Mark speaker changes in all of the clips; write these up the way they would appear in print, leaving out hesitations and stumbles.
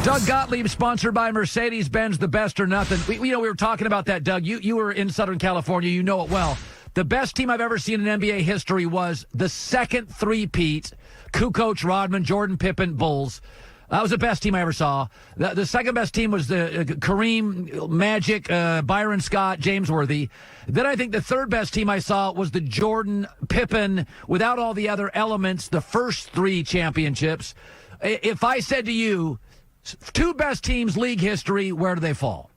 Speaker 1: Doug Gottlieb, sponsored by Mercedes-Benz, the best or nothing. We were talking about that, Doug. You were in Southern California. You know it well. The best team I've ever seen in NBA history was the second three-peat, Kukoc, Rodman, Jordan, Pippen, Bulls. That was the best team I ever saw. The second best team was the Kareem, Magic, Byron Scott, James Worthy. Then I think the third best team I saw was the Jordan, Pippen, without all the other elements, the first three championships. If I said to you, two best teams, league history, where do they fall?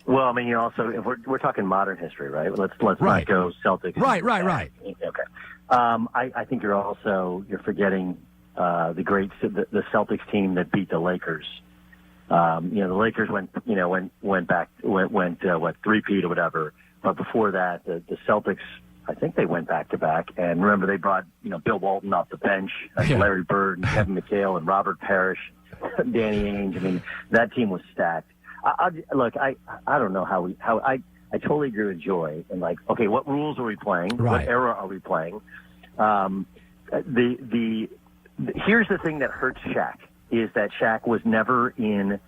Speaker 2: Well, I mean, you also, if we're talking modern history, right? Let's not go Celtics.
Speaker 1: Right.
Speaker 2: Okay. I think you're forgetting the Celtics team that beat the Lakers. The Lakers went three-peat or whatever. But before that, the Celtics, I think they went back-to-back. And remember, they brought, Bill Walton off the bench, Larry Bird and Kevin McHale and Robert Parrish, Danny Ainge. I mean, that team was stacked. I don't know how I totally agree with Joy. And okay, what rules are we playing?
Speaker 1: Right.
Speaker 2: What era are we playing? Here's the thing that hurts Shaq is that Shaq was never in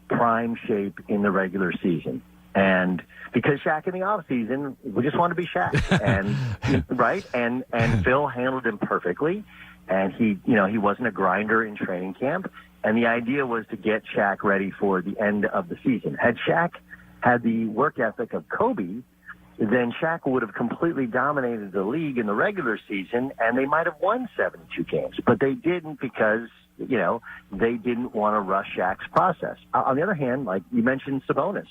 Speaker 2: prime shape in the regular season. And because Shaq in the off season, we just want to be Shaq, and right, and Phil handled him perfectly, and he wasn't a grinder in training camp, and the idea was to get Shaq ready for the end of the season. Had Shaq had the work ethic of Kobe, then Shaq would have completely dominated the league in the regular season, and they might have won 72 games, but they didn't because they didn't want to rush Shaq's process. On the other hand, like you mentioned, Sabonis.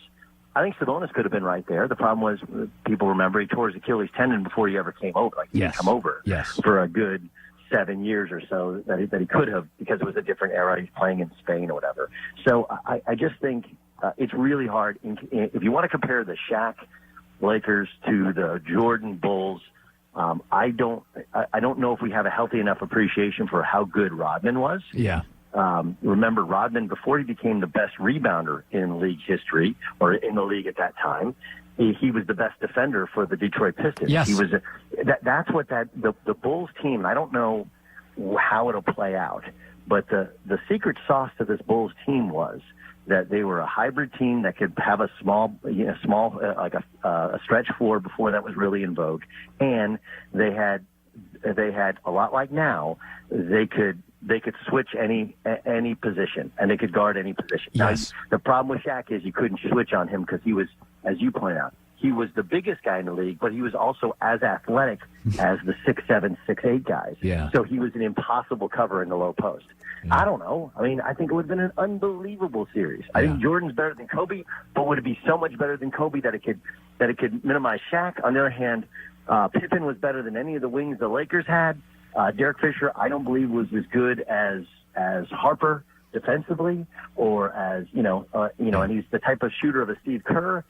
Speaker 2: I think Sabonis could have been right there. The problem was, people remember, he tore his Achilles tendon before he ever came over. He didn't come over for a good 7 years or so that he could have, because it was a different era. He's playing in Spain or whatever. So I just think it's really hard. If you want to compare the Shaq Lakers to the Jordan Bulls, I don't know if we have a healthy enough appreciation for how good Rodman was.
Speaker 1: Yeah.
Speaker 2: Remember, Rodman, before he became the best rebounder in league history, or in the league at that time, he was the best defender for the Detroit Pistons.
Speaker 1: Yes.
Speaker 2: He was that's what the Bulls team, I don't know how it'll play out, but the secret sauce to this Bulls team was that they were a hybrid team that could have a small like a stretch four before that was really in vogue, and they had a lot like now. They could switch any position, and they could guard any position.
Speaker 1: Yes.
Speaker 2: Now, the problem with Shaq is you couldn't switch on him because he was, as you point out, he was the biggest guy in the league, but he was also as athletic as the 6'7", 6'8" guys.
Speaker 1: Yeah.
Speaker 2: So he was an impossible cover in the low post. Yeah. I don't know. I mean, I think it would have been an unbelievable series. I think Jordan's better than Kobe, but would it be so much better than Kobe that it could minimize Shaq? On the other hand, Pippen was better than any of the wings the Lakers had. Derek Fisher, I don't believe, was as good as Harper defensively, or as and he's the type of shooter of a Steve Kerr.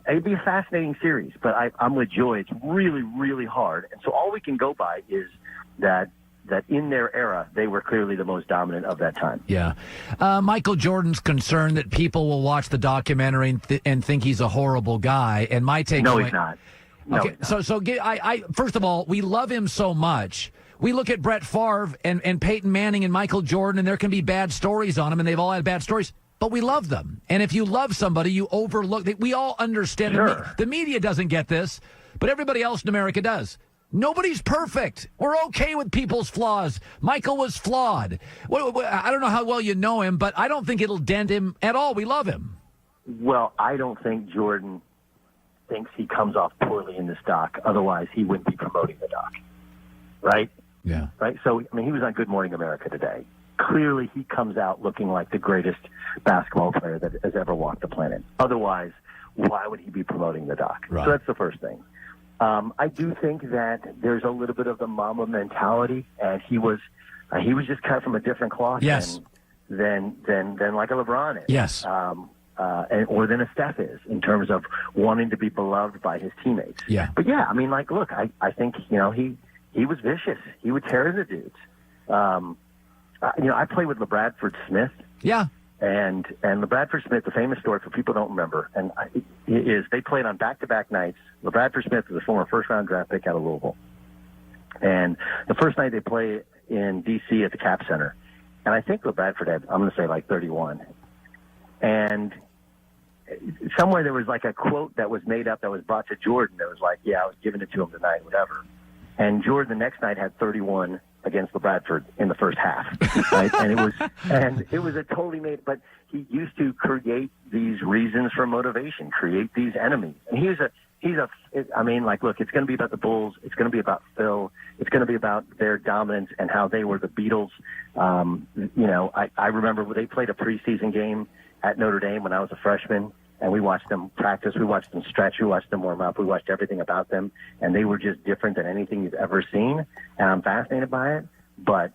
Speaker 2: It'd be a fascinating series, but I'm with Joy. It's really, really hard, and so all we can go by is that in their era, they were clearly the most dominant of that time.
Speaker 1: Yeah. Michael Jordan's concerned that people will watch the documentary and think he's a horrible guy, and my take.
Speaker 2: No, he's not. No,
Speaker 1: okay, so I first of all, we love him so much. We look at Brett Favre and Peyton Manning and Michael Jordan, and there can be bad stories on them, and they've all had bad stories, but we love them. And if you love somebody, you overlook. We all understand.
Speaker 2: Sure.
Speaker 1: The media doesn't get this, but everybody else in America does. Nobody's perfect. We're okay with people's flaws. Michael was flawed. I don't know how well you know him, but I don't think it'll dent him at all. We love him.
Speaker 2: Well, I don't think Jordan thinks he comes off poorly in this doc. Otherwise, he wouldn't be promoting the doc. Right?
Speaker 1: Yeah.
Speaker 2: Right? So, I mean, he was on Good Morning America today. Clearly, he comes out looking like the greatest basketball player that has ever walked the planet. Otherwise, why would he be promoting the doc?
Speaker 1: Right.
Speaker 2: So that's the first thing. I do think that there's a little bit of the Mamba mentality, and he was just cut from a different cloth than like a LeBron is.
Speaker 1: Yes.
Speaker 2: Or than a Steph is, in terms of wanting to be beloved by his teammates.
Speaker 1: Yeah.
Speaker 2: But yeah, I mean, look, I think, he was vicious. He would tear into dudes. I played with LeBradford Smith.
Speaker 1: Yeah.
Speaker 2: And LeBradford Smith, the famous story for people who don't remember, is they played on back-to-back nights. LeBradford Smith was a former first-round draft pick out of Louisville. And the first night they played in D.C. at the Cap Center, And I think Bradford had, I'm going to say like 31. And somewhere there was like a quote that was made up that was brought to Jordan that was like, yeah, I was giving it to him tonight, whatever. And Jordan the next night had 31 against Bradford in the first half, right? And it was a totally made, but he used to create these reasons for motivation, create these enemies. And look, it's going to be about the Bulls. It's going to be about Phil. It's going to be about their dominance and how they were the Beatles. I remember when they played a preseason game at Notre Dame when I was a freshman, and we watched them practice, we watched them stretch, we watched them warm up, we watched everything about them, and they were just different than anything you've ever seen, and I'm fascinated by it. But,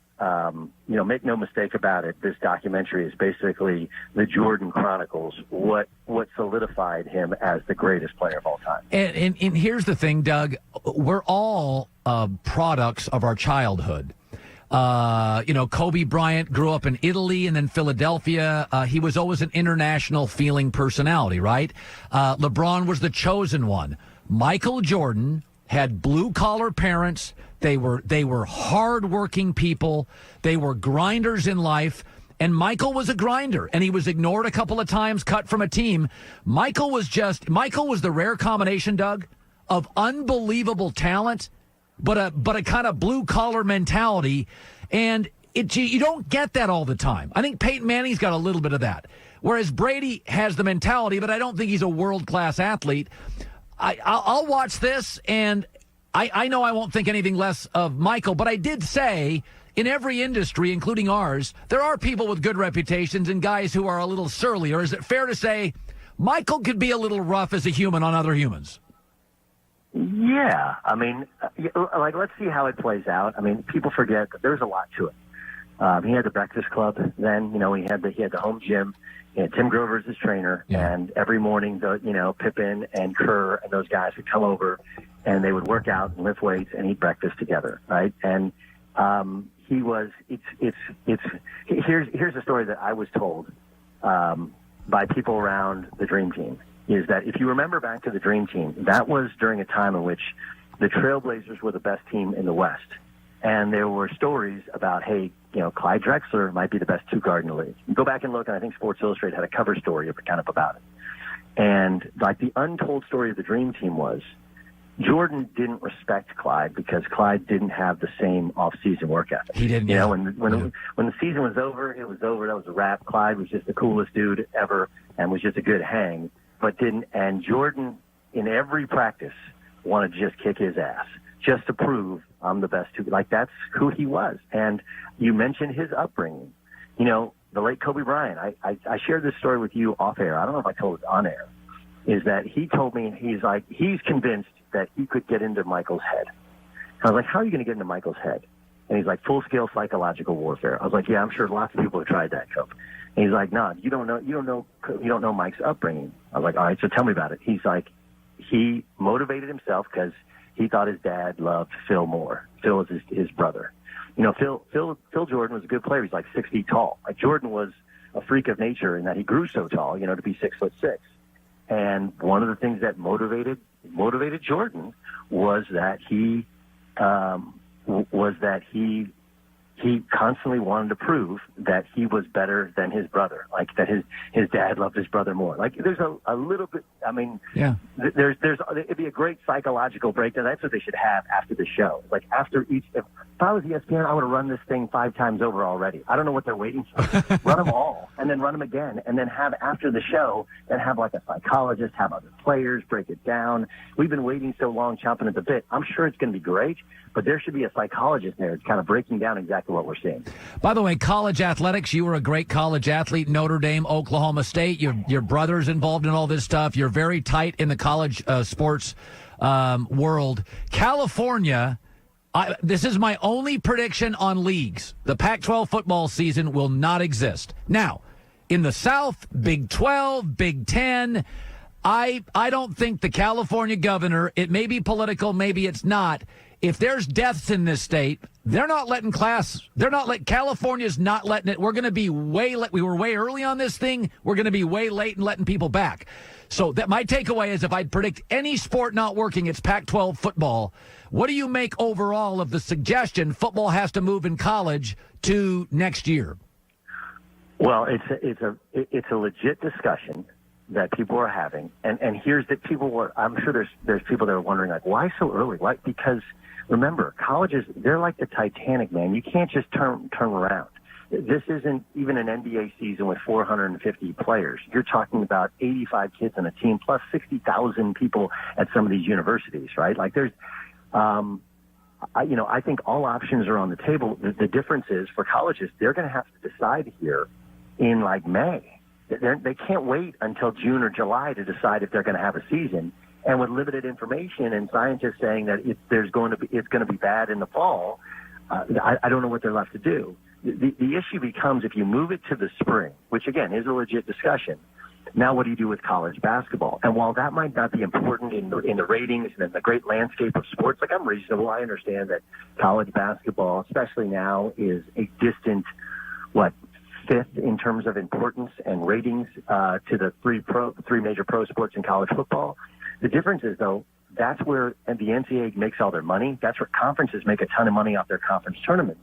Speaker 2: make no mistake about it, this documentary is basically the Jordan Chronicles, what solidified him as the greatest player of all time.
Speaker 1: And here's the thing, Doug, we're all products of our childhood. Kobe Bryant grew up in Italy and then Philadelphia. He was always an international feeling personality, right? LeBron was the chosen one. Michael Jordan had blue-collar parents. They were hard-working people. They were grinders in life. And Michael was a grinder, and he was ignored a couple of times, cut from a team. Michael was the rare combination, Doug, of unbelievable talent, but a kind of blue-collar mentality, and you don't get that all the time. I think Peyton Manning's got a little bit of that, whereas Brady has the mentality, but I don't think he's a world-class athlete. I'll watch this, and I know I won't think anything less of Michael, but I did say in every industry, including ours, there are people with good reputations and guys who are a little surly, or is it fair to say Michael could be a little rough as a human on other humans?
Speaker 2: Yeah, let's see how it plays out. People forget that there's a lot to it. He had the Breakfast Club. Then, he had the home gym. He had Tim Grover as his trainer, and every morning, Pippen and Kerr and those guys would come over, and they would work out and lift weights and eat breakfast together, right? And he was. Here's a story that I was told by people around the Dream Team. Is that if you remember back to the Dream Team, that was during a time in which the Trailblazers were the best team in the West. And there were stories about, hey, Clyde Drexler might be the best two-guard in the league. You go back and look, and I think Sports Illustrated had a cover story kind of about it. And like the untold story of the Dream Team was Jordan didn't respect Clyde because Clyde didn't have the same off-season work ethic.
Speaker 1: He didn't.
Speaker 2: When the season was over, it was over. That was a wrap. Clyde was just the coolest dude ever and was just a good hang. And Jordan, in every practice, wanted to just kick his ass, just to prove I'm the best. That's who he was. And you mentioned his upbringing. The late Kobe Bryant, I shared this story with you off air. I don't know if I told it on air, is that he told me, he's convinced that he could get into Michael's head. I was like, how are you going to get into Michael's head? And he's like, full-scale psychological warfare. I was like, yeah, I'm sure lots of people have tried that, Cope. And he's like, no, you don't know Mike's upbringing. I was like, all right, so tell me about it. He's like, he motivated himself because he thought his dad loved Phil more. Phil is his brother. Phil Jordan was a good player. He's like 6 feet tall. Like Jordan was a freak of nature in that he grew so tall, to be 6'6". And one of the things that motivated Jordan was that he constantly wanted to prove that he was better than his brother, like that his dad loved his brother more. Like there's a little bit. It'd be a great psychological breakdown. That's what they should have after the show. Like after each, if I was ESPN, I would have run this thing 5 times over already. I don't know what they're waiting for. Run them all, and then run them again, and then have after the show, and have like a psychologist, have other players break it down. We've been waiting so long, chomping at the bit. I'm sure it's going to be great, but there should be a psychologist there. It's kind of breaking down exactly what we're seeing.
Speaker 1: By the way, college athletics, you were a great college athlete, Notre Dame, Oklahoma State. Your brother's involved in all this stuff. You're very tight in the college sports world. California, this is my only prediction on leagues. The Pac-12 football season will not exist. Now, in the South, Big 12, Big 10, I don't think the California governor, it may be political, maybe it's not. If there's deaths in this state, California's not letting it. We're going to be we were way early on this thing. We're going to be way late in letting people back. So that my takeaway is if I'd predict any sport not working, it's Pac-12 football. What do you make overall of the suggestion football has to move in college to next year?
Speaker 2: Well, it's a legit discussion that people are having, and here's that I'm sure there's people that are wondering, like, why so early? Why? Because remember, colleges, they're like the Titanic, man. You can't just turn around. This isn't even an NBA season with 450 players. You're talking about 85 kids on a team plus 60,000 people at some of these universities, right? Like there's, I think all options are on the table. The difference is for colleges, they're going to have to decide here in like May. They can't wait until June or July to decide if they're going to have a season. And with limited information and scientists saying that it's going to be bad in the fall, I don't know what they're left to do. The issue becomes if you move it to the spring, which again is a legit discussion. Now, what do you do with college basketball? And while that might not be important in the ratings and in the great landscape of sports, like I'm reasonable. I understand that college basketball, especially now, is a distant, fifth in terms of importance and ratings to the three major pro sports in college football. The difference is, though, that's where the NCAA makes all their money. That's where conferences make a ton of money off their conference tournaments.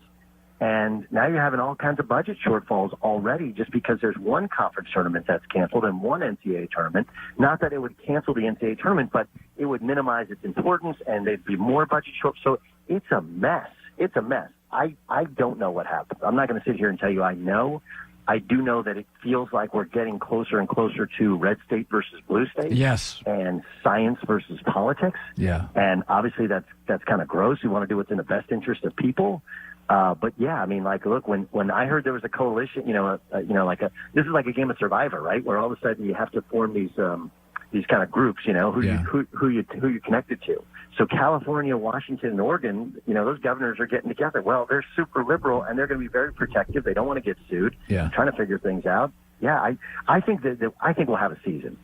Speaker 2: And now you're having all kinds of budget shortfalls already just because there's one conference tournament that's canceled and one NCAA tournament. Not that it would cancel the NCAA tournament, but it would minimize its importance and there'd be more budget shortfalls. So it's a mess. It's a mess. I don't know what happens. I'm not going to sit here and tell you I know. I do know that it feels like we're getting closer and closer to red state versus blue state.
Speaker 1: Yes.
Speaker 2: And science versus politics.
Speaker 1: Yeah.
Speaker 2: And obviously that's kind of gross. We want to do what's in the best interest of people. But yeah, I mean, like, look, when I heard there was a coalition, this is like a game of Survivor, right? Where all of a sudden you have to form these kind of groups, who you connected to. So California, Washington, and Oregon, those governors are getting together. Well, they're super liberal and they're going to be very protective. They don't want to get sued.
Speaker 1: Yeah.
Speaker 2: Trying to figure things out. Yeah, I think we'll have a season.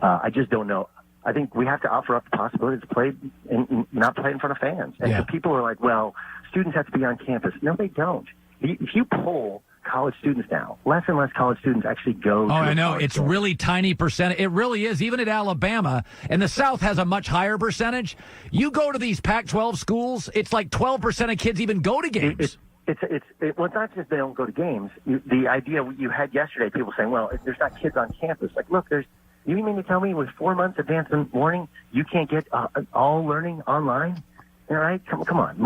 Speaker 2: I just don't know. I think we have to offer up the possibility to play and not play in front of fans. And so people are like, well, students have to be on campus. No, they don't. If you poll college students now, less and less college students actually go to
Speaker 1: I know. It's really tiny percentage. It really is. Even at Alabama, and the South has a much higher percentage. You go to these Pac-12 schools, it's like 12% of kids even go to games.
Speaker 2: Well, it's not just they don't go to games. The idea you had yesterday, people saying, well, if there's not kids on campus. Like, look, you mean to tell me with 4 months advance in warning, you can't get all learning online? All right, come on.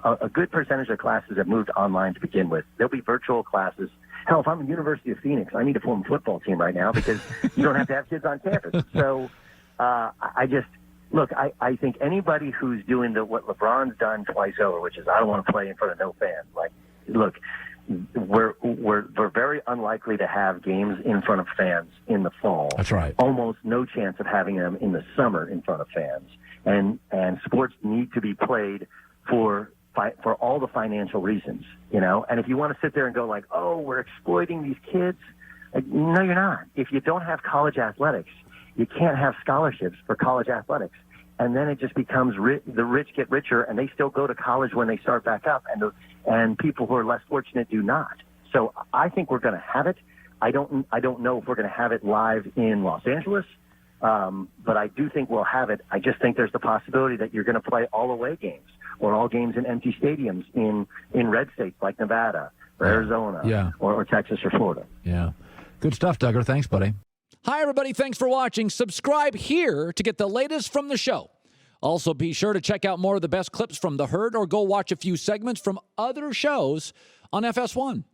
Speaker 2: A good percentage of classes have moved online to begin with. There'll be virtual classes. Hell, if I'm the University of Phoenix, I need to form a football team right now because you don't have to have kids on campus. So I think anybody who's doing what LeBron's done twice over, which is I don't want to play in front of no fans. Like, look, we're very unlikely to have games in front of fans in the fall.
Speaker 1: That's right.
Speaker 2: Almost no chance of having them in the summer in front of fans. And sports need to be played for all the financial reasons, And if you want to sit there and go like, oh, we're exploiting these kids, no, you're not. If you don't have college athletics, you can't have scholarships for college athletics. And then it just becomes the rich get richer, and they still go to college when they start back up, and people who are less fortunate do not. So I think we're going to have it. I don't know if we're going to have it live in Los Angeles, but I do think we'll have it. I just think there's the possibility that you're going to play all away games or all games in empty stadiums in red states like Nevada or Arizona or Texas or Florida.
Speaker 1: Yeah. Good stuff, Duggar. Thanks, buddy.
Speaker 3: Hi, everybody. Thanks for watching. Subscribe here to get the latest from the show. Also, be sure to check out more of the best clips from The Herd or go watch a few segments from other shows on FS1.